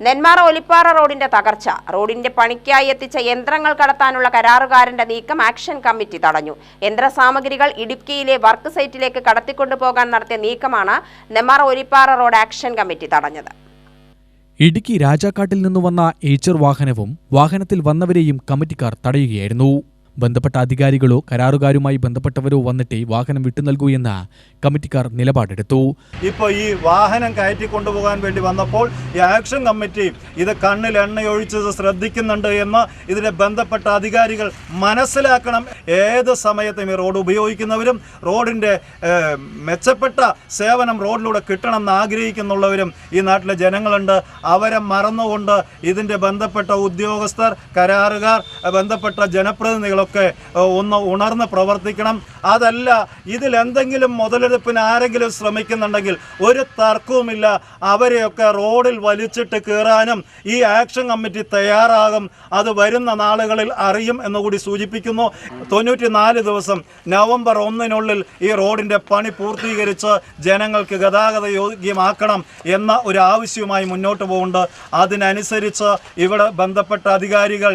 നെന്മാറ ഒലിപ്പാറ റോഡിന്റെ തകർച്ച. റോഡിന്റെ പണിക്കായി എത്തിച്ച യന്ത്രങ്ങൾ കടത്താനുള്ള കരാറുകാരന്റെ നീക്കം ആക്ഷൻ കമ്മിറ്റി തടഞ്ഞു. യന്ത്രസാമഗ്രികൾ ഇടുക്കിയിലെ വർക്ക് സൈറ്റിലേക്ക് കടത്തിക്കൊണ്ടുപോകാൻ നടത്തിയ നീക്കമാണ് Nenmara Olippara road action committee തടഞ്ഞത്. ഇടുക്കി രാജാക്കാട്ടിൽ നിന്നു വന്ന ഏച്ചർ വാഹനവും വാഹനത്തിൽ വന്നവരെയും കമ്മിറ്റിക്കാർ തടയുകയായിരുന്നു. ബന്ധപ്പെട്ട അധികാരികളോ കരാറുകാരുമായി ബന്ധപ്പെട്ടവരോ വന്നിട്ടേ വാഹനം വിട്ടുനൽകൂ എന്ന് കമ്മിറ്റിക്കാർ നിലപാടെടുത്തു. ഇപ്പോൾ ഈ വാഹനം കയറ്റിക്കൊണ്ടുപോകാൻ വേണ്ടി വന്നപ്പോൾ ഈ ആക്ഷൻ കമ്മിറ്റി ഇത് കണ്ണിൽ എണ്ണയൊഴിച്ചത് ശ്രദ്ധിക്കുന്നുണ്ട് എന്ന് ഇതിലെ ബന്ധപ്പെട്ട അധികാരികൾ മനസ്സിലാക്കണം. ഏത് സമയത്തും ഈ റോഡ് ഉപയോഗിക്കുന്നവരും റോഡിൻ്റെ മെച്ചപ്പെട്ട സേവനം റോഡിലൂടെ കിട്ടണമെന്ന് ആഗ്രഹിക്കുന്നുള്ളവരും ഈ നാട്ടിലെ ജനങ്ങളുണ്ട്. അവരെ മറന്നുകൊണ്ട് ഇതിൻ്റെ ബന്ധപ്പെട്ട ഉദ്യോഗസ്ഥർ, കരാറുകാർ, ബന്ധപ്പെട്ട ജനപ്രതിനിധികളൊക്കെ ഒന്ന് ഉണർന്ന് പ്രവർത്തിക്കണം. അതല്ല, ഇതിലെന്തെങ്കിലും മുതലെടുപ്പിന് ആരെങ്കിലും ശ്രമിക്കുന്നുണ്ടെങ്കിൽ ഒരു തർക്കവുമില്ല, അവരെയൊക്കെ റോഡിൽ വലിച്ചിട്ട് കയറാനും ഈ ആക്ഷൻ കമ്മിറ്റി തയ്യാറാകും. അത് വരുന്ന നാളുകളിൽ അറിയും എന്നുകൂടി സൂചിപ്പിക്കുന്നു. 94 ദിവസം നവംബർ 1 ഈ റോഡിൻ്റെ പണി പൂർത്തീകരിച്ച് ജനങ്ങൾക്ക് ഗതാഗത യോഗ്യമാക്കണം എന്ന ഒരു ആവശ്യവുമായി മുന്നോട്ട് പോകുന്നുണ്ട്. അതിനനുസരിച്ച് ഇവിടെ ബന്ധപ്പെട്ട അധികാരികൾ,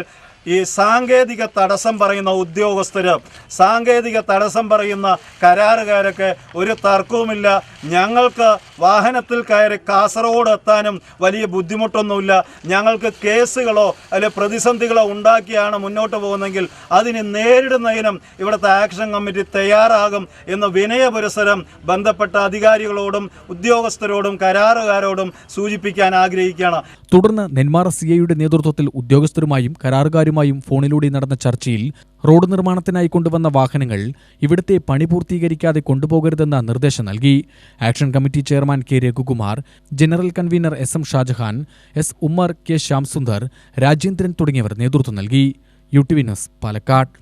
ഈ സാങ്കേതിക തടസ്സം പറയുന്ന ഉദ്യോഗസ്ഥർ, സാങ്കേതിക തടസ്സം പറയുന്ന കരാറുകാരൊക്കെ ഒരു തർക്കവുമില്ല. ഞങ്ങൾക്ക് വാഹനത്തിൽ കയറി കാസർഗോഡ് എത്താനും വലിയ ബുദ്ധിമുട്ടൊന്നുമില്ല. ഞങ്ങൾക്ക് കേസുകളോ അല്ലെ പ്രതിസന്ധികളോ ഉണ്ടാക്കിയാണ് മുന്നോട്ട് പോകുന്നതെങ്കിൽ അതിനെ നേരിടുന്നതിനും ഇവിടുത്തെ ആക്ഷൻ കമ്മിറ്റി തയ്യാറാകും എന്ന് വിനയപുരസരം ബന്ധപ്പെട്ട അധികാരികളോടും ഉദ്യോഗസ്ഥരോടും കരാറുകാരോടും സൂചിപ്പിക്കാൻ ആഗ്രഹിക്കുകയാണ്. തുടർന്ന് നെന്മാറ സിഐയുടെ നേതൃത്വത്തിൽ ഉദ്യോഗസ്ഥരുമായും കരാറുകാരുമായും ഫോണിലൂടെ നടന്ന ചർച്ചയിൽ റോഡ് നിർമ്മാണത്തിനായി കൊണ്ടുവന്ന വാഹനങ്ങൾ ഇവിടുത്തെ പണി പൂർത്തീകരിക്കാതെ കൊണ്ടുപോകരുതെന്ന നിർദ്ദേശം നൽകി. Action committee chairman K Raghukumar, general convener S M Shajahan, S Ummer, K Shyamsundar, Rajendran തുടങ്ങിയവർ നേതൃത്വം നൽകി. UTV news, Palakkad.